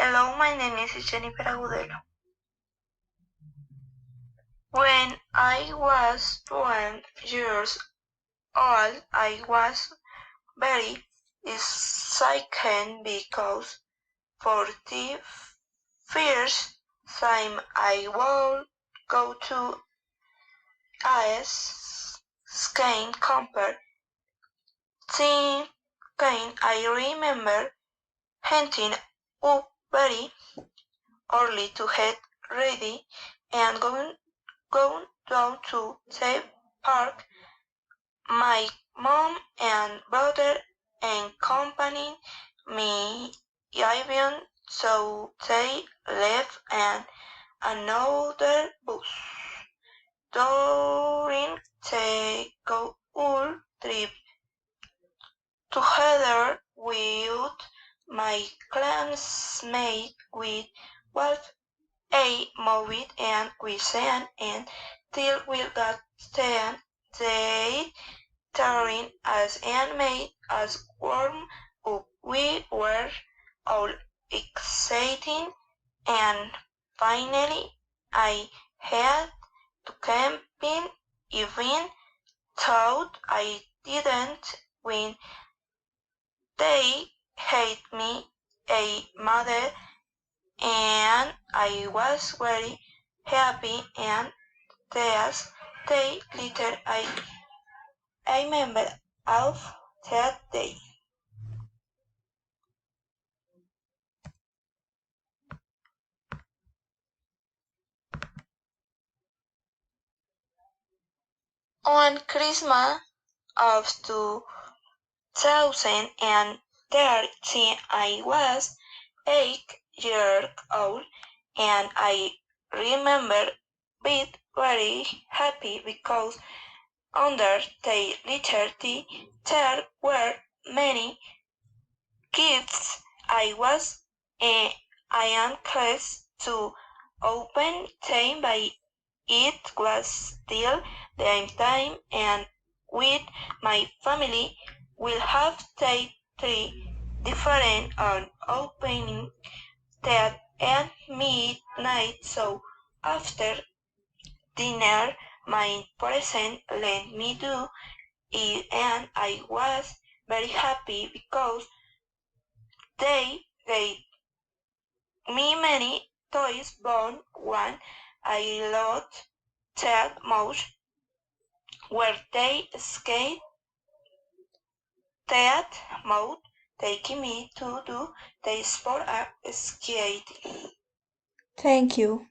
Hello, my name is Jennyfer Agudelo. When I was 12 years old, I was very excited because for the first time I would go to a skiing competition. I remember getting up very early to get ready and going down to the park. My mom and brother accompanied me even so they left and another bus. During the whole trip together with my classmates, we watched a movie and we sang until we got ten. They turned us and made us warm up. We were all excited, and finally I had to camping even though I didn't win. They hate me a mother, and I was very happy, and days later I remember of that day. On Christmas of 2013, I was 8 years old, and I remember being very happy because under the little there were many gifts. I am close to open them by it was still the time, and with my family we'll have three different opening that at midnight. So after dinner my present let me do it, and I was very happy because they gave me many toys, but one I loved that most were they skate that mode, taking me to do the sport of skating. Thank you.